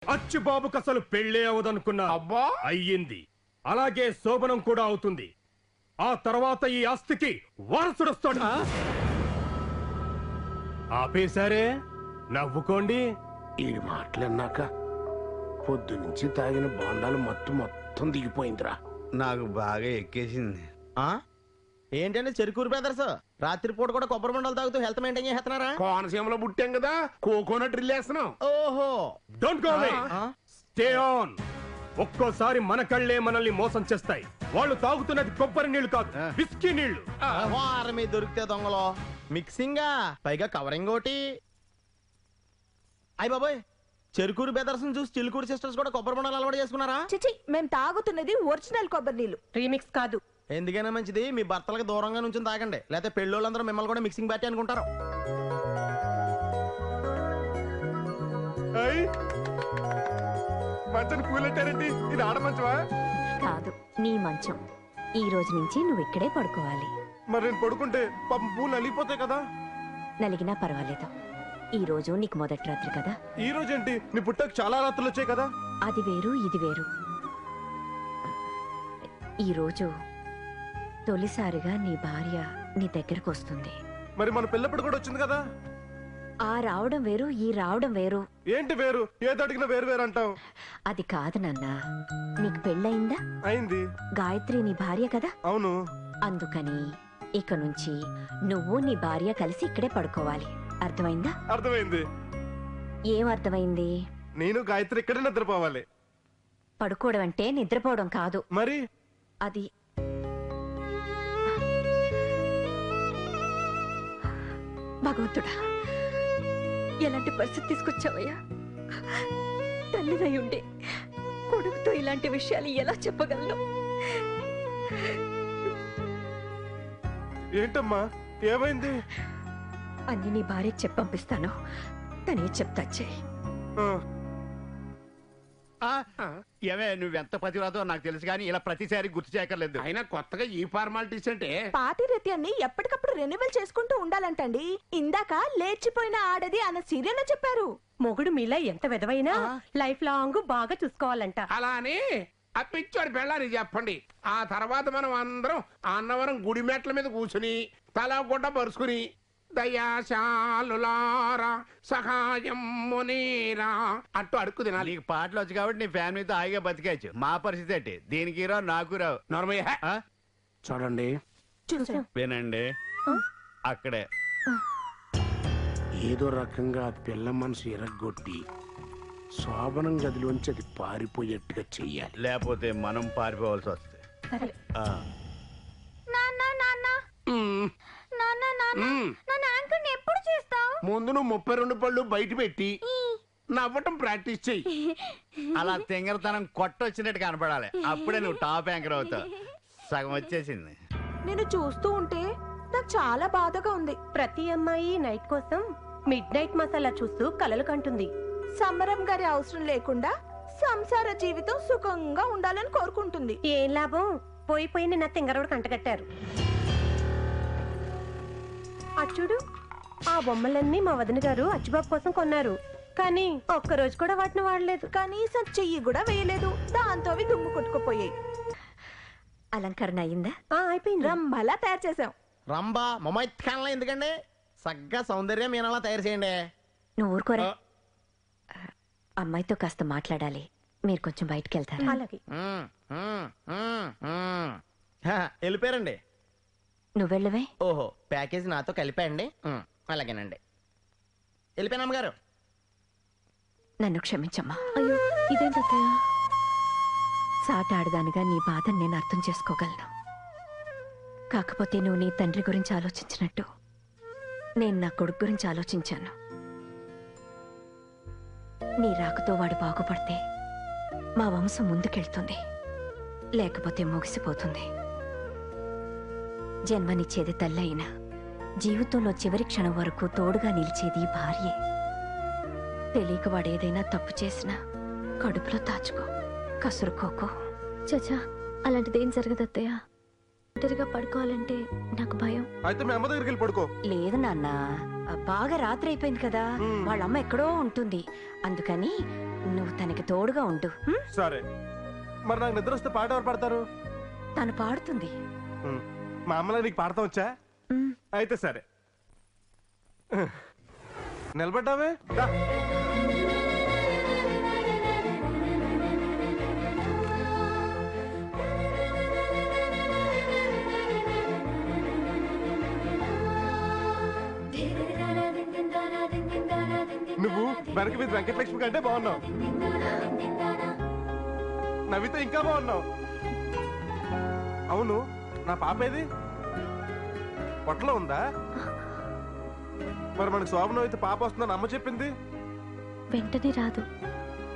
అచ్చుబాబుకి అసలు పెళ్లే అవదనుకున్నా అబ్బా అయ్యింది. అలాగే శోభనం కూడా అవుతుంది. ఆ తర్వాత ఈ ఆస్తికి వారసుడొస్తాడు. ఆపేశారే, నవ్వుకోండి. ఈ మాటలన్నాక పొద్దు నుంచి తాగిన బోండాలు మొత్తం దిగిపోయిందిరా. నాకు బాగా ఎక్కేసింది. ఏంటంటే చెరుకూరు బ్రదర్స్ రాత్రిపూట కూడా కొబ్బరి బొండాలు తాగుతూ హెల్త్ మెయింటైన్ చేస్తున్నారా? కోనసీమలో పుట్టాం కదా, కోకోనట్ డ్రిల్ వేస్తున్నాం. ఓహో, don't go away, stay on. ఒక్కోసారి మన కళ్ళే మనల్ని మోసం చేస్తాయి. వాళ్ళు తాగుతున్నది కొబ్బరి నీళ్లు కాదు, విస్కీ నీళ్లు. వారమి దొరికితే దొంగలో మిక్సింగ్, పైగా కవరింగ్ ఒకటి. అయ్య బాబోయ్, చెరుకూరు బ్రదర్స్ చూసి చిలుకూరు సిస్టర్స్ కూడా కొబ్బరి బొండాలు అలవాటు చేసుకున్నారా? చిచి, మేము తాగుతున్నది ఒరిజినల్ కొబ్బరి నీళ్లు, రీమిక్స్ కాదు. ఎందుకైనా మంచిది మీ భర్తలకు దూరంగా నుంచి తాగండి, లేకపోతే పెళ్ళోళ్ళందరూ మిమ్మల్ని కూడా మిక్సింగ్ బ్యాట్ అనుకుంటారు. మంచం కూలెట్టారండి, ఇది ఆడ మంచమా? కాదు, నీ మంచం. ఈ రోజు నుంచి నువ్వు ఇక్కడే పడుకోవాలి. మరి నేను పడుకుంటే పాపం పూలు నలిగిపోతాయి కదా. నలిగినా పర్వాలేదు, ఈ రోజు నీకు మొదటి రాత్రి కదా. ఈ రోజు ఏంటి, నీ పుట్టకు చాలా రాత్రులు వచ్చాయి కదా. అది వేరు, ఇది వేరు. ఈ రోజు తొలిసారిగా నీ భార్య నీ దగ్గరకు వస్తుంది. మరి మన పిల్లప్పుడు కూడా వచ్చింది కదా. ఆ రావడం వేరు, ఈ రావడం వేరు. ఏంటి వేరు? ఏది అడిగినా వేరు వేరు అంటావు. అది కాదు నాన్న, నీకు పెళ్ళయిందా? అయింది. గాయత్రి నీ భార్య కదా. అవును. అందుకని ఇక నుంచి నువ్వు నీ భార్య కలిసి ఇక్కడే పడుకోవాలి. అర్థమైందా? అర్థమైంది. ఏం అర్థమైంది? నేను గాయత్రి ఇక్కడే నిద్రపోవాలి. పడుకోవడం అంటే నిద్రపోవడం కాదు. మరి అది భగవంతుడా, ఎలాంటి పరిస్థితి తీసుకొచ్చావయ్యా? తల్లిదై ఉండే కొడుకుతో ఇలాంటి విషయాలు ఎలా చెప్పగలను? ఏంటమ్మా, ఏమైంది? అన్ని నీ భార్యకి చెప్పంపిస్తాను, తనే చెప్తా. చెయ్యి. ఏమే, నువ్వెంత పతివ్రతో నాకు తెలుసు కానీ ఇలా ప్రతిసారి గుర్తు చేయక్కర్లేదు. అయినా కొత్తగా ఈ ఫార్మాలిటీస్ అంటే పాతిరత్యాన్ని ఎప్పటికప్పుడు రెన్యువల్ చేసుకుంటూ ఉండాలంటండి. ఇందాక లేచిపోయిన ఆడది అన్న సీరియల్ చెప్పారు. మొగుడు మీలా ఎంత విధవైనా లైఫ్ లాంగ్ బాగా చూసుకోవాలంట. అలా అని ఆ పిచ్చోడి పెళ్ళాని చెప్పండి. ఆ తర్వాత మనం అందరం అన్నవరం గుడి మెట్ల మీద కూర్చుని తల గుడ్డ పరుచుకుని దయాశాలులారా సహాయం మునీరా అంటూ అడుక్కు తినాలి. నీకు పాటలు వచ్చు కాబట్టి నీ ఫ్యామిలీతో హాయిగా బతికేచ్చు. మా పరిస్థితి ఏంటి? దీనికి రావు, నాకు రావు. నోర్మయ్య, చూడండి, వినండి, అక్కడే ఏదో రకంగా పిల్ల మనసు ఎరగొట్టి శోభనం గదిలోంచి అది పారిపోయేట్టుగా చెయ్యాలి. లేకపోతే మనం పారిపోవాల్సి వస్తుంది. ముందు నువ్వు 32 పళ్ళు బయట పెట్టి నవ్వటం ప్రాక్టీస్ చెయ్యి. అలా తెంగరతనం కొట్టొచ్చినట్టు కనపడాలి, అప్పుడే నువ్వు టాప్ యాంకర్ అవుతావు. సగం వచ్చేసింది. నేను చూస్తూ ఉంటే నాకు చాలా బాధగా ఉంది. ప్రతి అమ్మాయి నైట్ కోసం మిడ్ నైట్ మసాలా చూస్తూ కలలు కంటుంది. సమరం గారి అవసరం లేకుండా సంసార జీవితం సుఖంగా ఉండాలని కోరుకుంటుంది. ఏం లాభం, పోయి నిన్న తింగరోడు కంటగట్టారు. అచ్చుడు, ఆ బొమ్మలన్నీ మా వదిన గారు అచ్చుబాబు కోసం కొన్నారు, కానీ ఒక్కరోజు కూడా వాటిని వాడలేదు. కనీసం చెయ్యి కూడా వేయలేదు. దాంతో అవి దుమ్ము కొట్టుకుపోయాయి. అలంకరణ అయిందా? అయిపోయింది. రంభలా తయారు చేసాం. రంబా మొమైత్కాన్లా ఎందుకండి, సగ్గా సౌందర్యం మీనలా తయారు చేయండి. నువ్వు ఊరుకోరా. అమ్మాయితో కాస్త మాట్లాడాలి, మీరు కొంచెం బయటికి వెళ్తారా? అలాగే. వెళ్ళిపోయారండి. నువ్వెళ్ళవే. ఓహో, ప్యాకేజ్ నాతో కలిపాయండి. అలాగేనండి, వెళ్ళిపోయాను అమ్మగారు. నన్ను క్షమించమ్మా. అయ్యో, ఇదేంటత్తయ్య? సాటి ఆడదానిగా నీ బాధను నేను అర్థం చేసుకోగలను. కాకపోతే నువ్వు నీ తండ్రి గురించి ఆలోచించినట్టు నేను నా కొడుకు గురించి ఆలోచించాను. నీ రాకతో వాడు బాగుపడితే మా వంశం ముందుకెళ్తుంది, లేకపోతే ముగిసిపోతుంది. జన్మనిచ్చేది తల్లి అయినా జీవితంలో చివరి క్షణం వరకు తోడుగా నిలిచేది భార్యే. తెలియక వాడేదైనా తప్పు చేసినా కడుపులో దాచుకో, కసురుకోకో. చచా, అలాంటిదేం జరగదత్తయ్య. ఒంటరిగా పడుకోవాలంటే నాకు భయం. అయితే మీ అమ్మ దగ్గరికి వెళ్ళి పడుకో. లేదు నాన్న, బాగా రాత్రి అయిపోయింది కదా, వాళ్ళ అమ్మ ఎక్కడో ఉంటుంది. అందుకని నువ్వు తనకి తోడుగా ఉండు హ్మ్? సరే. మరి నాకు నిద్ర వస్తే పాట ఎవరు పాడతారు? తను పాడుతుంది. మా అమ్మలా నీకు పాడతా వచ్చా? మ్, అయితే సరే. నిలబడ్డావే దా. నువ్వు వెనక మీద వెంకటలక్ష్మి కంటే బాగున్నావు. నవ్వితే ఇంకా బాగున్నావు. అవును, నా పాప ఏది? పొట్టలో ఉందా? మరి మనకు శోభనం అయితే పాప వస్తుందని అమ్మ చెప్పింది. వెంటనే రాదు,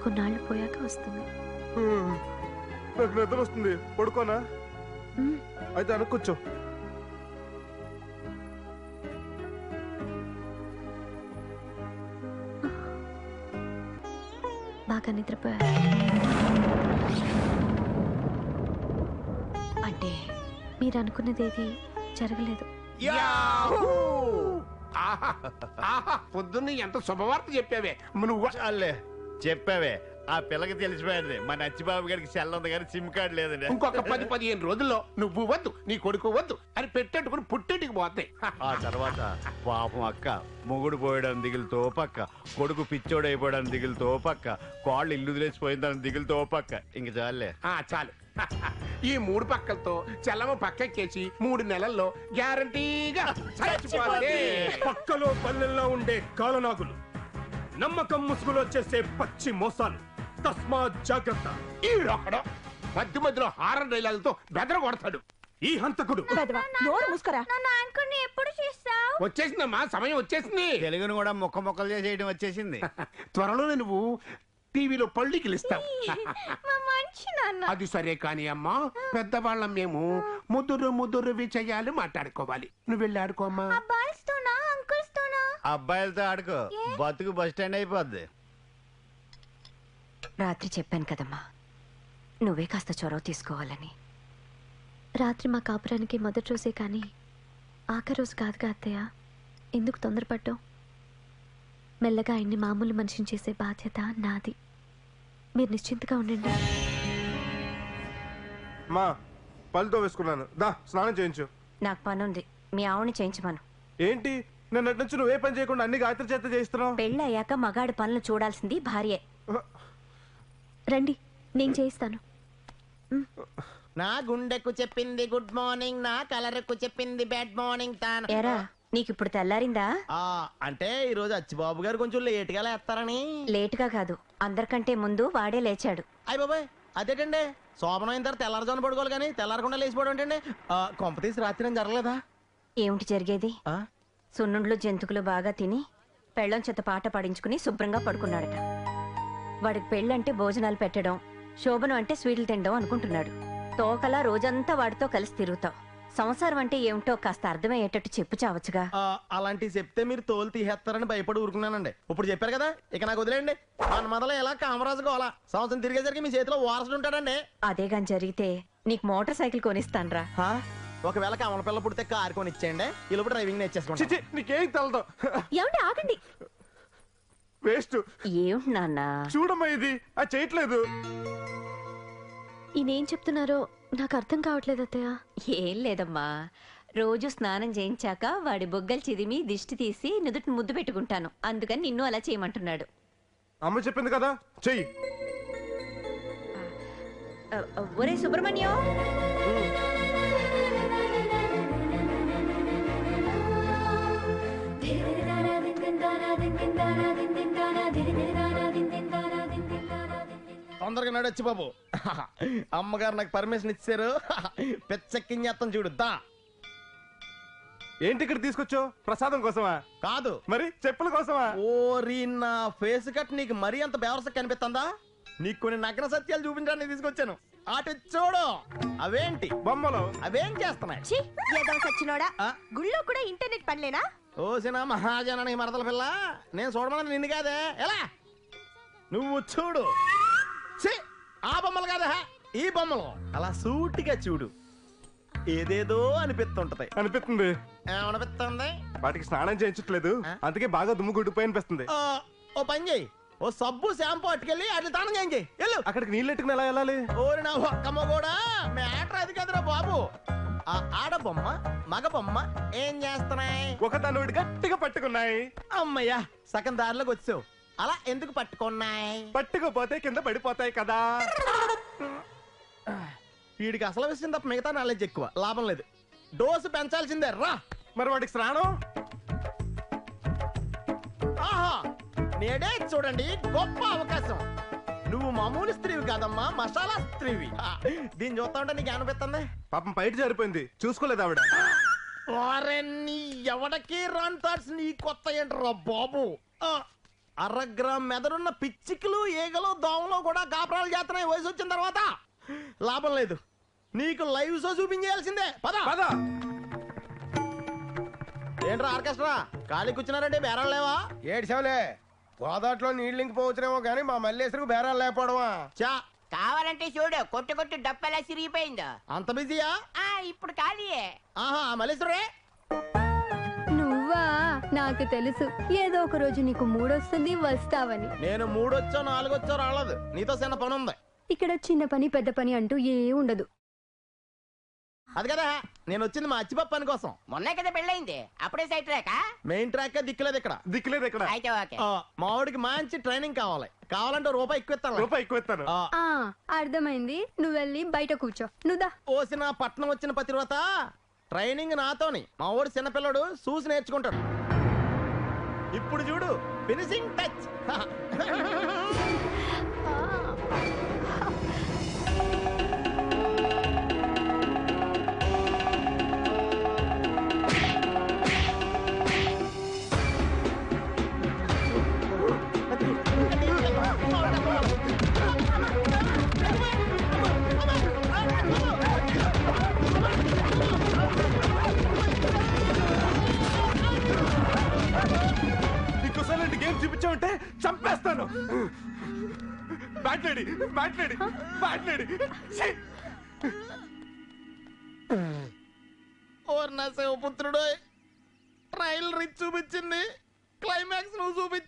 కొన్నాళ్ళు పోయాక వస్తుంది. నాకు నిద్ర వస్తుంది, పడుకోనా? మ్, అయితే అనుకోవచ్చు. బాగా నిద్రపోయా. అంటే మీరు అనుకున్నదేది జరగలేదు. ఆహా ఆహా పొద్దున్న ఎంత శుభవార్త చెప్పావే నువ్వు. చాలే చెప్పావే, ఆ పిల్లకి తెలిసిపోయింది మా నచ్చిబాబు గారికి సెల్ ఉంది కానీ సిమ్ కార్డు లేదండి. ఇంకొక 10-15 రోజుల్లో నువ్వు వద్దు, నీ కొడుకు వద్దు అని పెట్టేట్టుకుని పుట్టేటికి పోతాయి. ఆ తర్వాత పాపం అక్క మొగుడు పోయడం దిగులుతో పక్క, కొడుకు పిచ్చోడు అయిపోవడం దిగులుతో పక్క, కాళ్ళు ఇల్లు తెలిసిపోయిందని దిగులుతో పక్క. ఇంక చాలే. చాలు. ఈ 3 పక్కలతో చెల్లమ పక్కెక్కేసి 3 నెలల్లో గ్యారంటీగా చచ్చిపోవాలి. పక్కలో పల్లెల్లో ఉండే కాలనాగులు, నమ్మకం ముసుగులో చేసే పచ్చి మోసాలు. తస్మా జాగ్రత్త. ఈడొక్కడు మధ్య మధ్యలో హారన్ డైలాగులతో బెదర కొడతాడు. ఈ హంతకుడు నోరు మూసుకురా. వచ్చేసిందమ్మా, సమయం వచ్చేసింది. తెలుగును కూడా ముక్కలు చేసేయడం వచ్చేసింది. త్వరలోనే నువ్వు టీవీలో పళ్ళు గెలుస్తావు. అది సరే కానీ అమ్మా, పెద్దవాళ్ళం మేము ముదురు విజయాలు మాట్లాడుకోవాలి. నువ్వు వెళ్ళి ఆడుకోమ్మా. అబ్బాయిలతో ఆడుకో, బతుకు బస్ స్టాండ్ అయిపోద్ది. రాత్రి చెప్పాను కదమ్మా, నువ్వే కాస్త చొరవ తీసుకోవాలని. రాత్రి మా కాపురానికి మొదటి రోజే కానీ ఆఖరి రోజు కాదుగా అత్తయ్య. ఎందుకు తొందరపడ్డావు? మెల్లగా ఆయన్ని మామూలు మనిషిని చేసే బాధ్యత నాది. మీరు నిశ్చింతగా ఉండండి. మా పళ్ళతో వేసుకున్నాను, దా స్నానం చేయించు. నాకు పనుంది, మీ ఆవుని చేయించమను. ఏంటి నిన్నటి నుంచి నువ్వే పని చేయకుండా అన్ని గాయత్రి చేత చేస్తున్నావు? పెళ్ళయ్యాక మగాడి పనులు చూడాల్సింది భార్యే. రండి, నేను చేయిస్తాను. నా గుండెకు చెప్పింది గుడ్ మార్నింగ్, నా కలర్కు చెప్పింది బ్యాడ్ మార్నింగ్. ఎరా, నీకు ఇప్పుడు తెల్లారిందా? అంటే ఈ రోజు అచ్చిబాబు గారు కొంచెం లేట్ గా లేస్తారని. లేటుగా కాదు, అందరికంటే ముందు వాడే లేచాడు. అయ్య బాబాయ్, అదేటండి శోభనం అయిన తర్వాత తెల్లారుజాను పడుకోవాలి కానీ తెల్లారకుండా లేచిపోవడం ఏంటండి? కొంపతీసి రాత్రి ఏం జరగలేదా? ఏమిటి జరిగేది? సున్నుండ్లు జంతుకులు బాగా తిని పెళ్ళం చేత పాట పాడించుకుని శుభ్రంగా పడుకున్నాడట. వాడికి పెళ్ళంటే భోజనాలు పెట్టడం, శోభనం అంటే స్వీట్లు తినడం అనుకుంటున్నాడు. తోకలా రోజంతా వాడితో కలిసి తిరుగుతావు. సంసారం అంటే ఏమిటో కాస్త అర్థమయ్యేటట్టు చెప్పు చావచ్చుగా. అలాంటివి చెప్తే మీరు తోలు తీసేస్తారని భయపడి ఊరుకున్నానండి. ఇప్పుడు చెప్పారు కదా, ఇక నాకు వదిలేండి. మన మొదలు ఎలా కామరాజుగా అలా సంవత్సరం తిరిగేసరికి మీ చేతిలో వారసుడు ఉంటాడండి. అదే గాని జరిగితే నీకు మోటార్ సైకిల్ కొనిస్తాన్రా. ఒకవేళ కమల పిల్ల పుడితే కారు కొని ఇచ్చేయండి, ఇలా డ్రైవింగ్ నేర్చేసుకోండి. చిచి, నీకేం తెలదు. ఏమండి ఆగండి. వేస్ట్. ఏమిటి నాన్న? చూడమ్మా, ఇది అది చేయట్లేదు. ఈయనేం చెప్తున్నారో నాకు అర్థం కావట్లేదు అత్తయ్య. ఏం లేదమ్మా, రోజు స్నానం చేయించాక వాడి బొగ్గలు చిదిమి దిష్టి తీసి నుదుటి ముద్దు పెట్టుకుంటాను. అందుకని నిన్ను అలా చేయమంటున్నాడు. అమ్మ చెప్పింది కదా, చెయ్యి. ఒరే సుబ్రహ్మణ్యం, తొందరగా నడొచ్చు బాబు. అమ్మగారు నాకు పర్మిషన్ ఇచ్చారు. పెచ్చెక్కించేస్తాం చూడు. దా. ఏంటి ఇక్కడ తీసుకొచ్చావు? ప్రసాదం కోసమా? కాదు, మరి చెప్పుల కోసమా? ఓరి నా ఫేస్ కట్ నీకు మరీ అంత బేవరస కనిపిస్తుందా? నీకు కొన్ని నగ్న సత్యాలు చూపించడానికి తీసుకొచ్చాను. అటు చూడు. అవేంటి బొమ్మలు? అవేం చేస్తున్నాయి? గుళ్ళో కూడా ఇంటర్నెట్ పనిలేనా? ఓసిన మహాజనానికి మరదల పిల్ల, నేను చూడమని నిన్ను కాదే. ఎలా నువ్వు చూడు. ఆ బొమ్మలు కాదా, ఈ బొమ్మలు. అలా సూటిగా చూడు. ఏదేదో అనిపిస్తుంటది. అనిపిస్తుంది. ఏమనిపిస్తుంది? వాటికి స్నానం చేయించట్లేదు, అందుకే బాగా దుమ్ము గుడ్డిపోయి అనిపిస్తుంది. ఓ పని చెయ్యి, ఓ సబ్బు షాంపూ అట్టుకెళ్ళి అట్లా తానం చేయించి వెళ్ళు. అక్కడికి నీళ్ళు ఎట్టుకుని ఎలా వెళ్ళాలి? ఓరి నా ఒక్కమ్మ కూడా మ్యాటర్ అది కదరా బాబు. ఆ ఆడబొమ్మ మగ బొమ్మ ఏం చేస్తున్నాయి? ఒక దాని ఒకటి గట్టిగా పట్టుకున్నాయి. అమ్మయ్యా సగం దారిలోకి వచ్చావు. అలా ఎందుకు పట్టుకున్నాయి? పట్టుకోపోతే కింద పడిపోతాయి కదా. వీడికి అసలు విషయం తప్ప మిగతా నాలెడ్జ్ ఎక్కువ, లాభం లేదు. డోసు పెంచాల్సిందే రా. మరి వాడికి స్నానం? ఆహా నేడే చూడండి గొప్ప అవకాశం. నువ్వు మామూలు స్త్రీవి కాదమ్మా, మసాలా స్త్రీవి. దీన్ని చూస్తా ఉంటే నీకు అనిపిస్తుంది. పాపం బయట జారిపోయింది, చూసుకోలేదు ఆవిడ. నీ ఎవడకి రాన్ థాట్స్ నీ కొత్త ఏంట్రా బాబు. అరగ్రామ్ మెదడున్న పిచ్చికలు ఈగలు దోమలు కూడా కాపురాలు చేస్తున్నాయి వయసు వచ్చిన తర్వాత. లాభం లేదు, నీకు లైవ్ షో చూపించాల్సిందే. పద పద. ఏంట్రా ఆర్కెస్ట్రా ఖాళీ కూర్చున్నారంటే బేరాలు లేవా? ఏడ్చావులే, గోదాట్లో నీళ్ళు ఇంకిపోవచ్చునేమో కానీ మా మల్లేశ్వరికి బేరాలు లేకపోవడమా? చా కావాలంటే చూడు, కొట్టు డప్పెలా సిరిగిపోయిందో. అంత బిజీయా? ఇప్పుడు ఖాళీయే. ఆహా మల్లేశ్వరే. నువ్వా? నాకు తెలుసు, ఏదో ఒక రోజు నీకు మూడొస్తుంది, వస్తావని. నేను 3 వచ్చో 4 వచ్చో రాలేదు, నీతో చిన్న పని ఉంది. ఇక్కడ చిన్న పని పెద్ద పని అంటూ ఏ ఉండదు. అది కదా నేను వచ్చింది మా అచ్చిపప్పు పని కోసం. మొన్నే కదా పెళ్ళయింది, అప్పుడే సైట్ రాక. మెయిన్ ట్రాక్ దిక్కులేదు ఇక్కడ. దిక్కులేదు ఇక్కడ. అయితే ఓకే. మా వాడికి మంచి ట్రైనింగ్ కావాలంటే రూపాయి ఎక్కువ ఇస్తాను. రూపాయి ఎక్కువ ఇస్తాను. అర్థమైంది, నువ్వు వెళ్ళి బయట కూర్చో. నువ్వుదా. ఓసిన పట్నం వచ్చిన పతివ్రత, ట్రైనింగ్ నాతోని. మా వాడు చిన్నపిల్లడు చూసి నేర్చుకుంటాడు. ఇప్పుడు చూడు ఫినిషింగ్ టచ్. ఇంకోసారి గేమ్ చూపించావంటే చంపేస్తాను. బ్యాట్లేడి బ్యాట్లేడి బ్యాట్లేడి. ఓర్ నా శివపుత్రుడు, ట్రైల్ రిచ్ చూపించింది, క్లైమాక్స్ నువ్వు చూపించావు.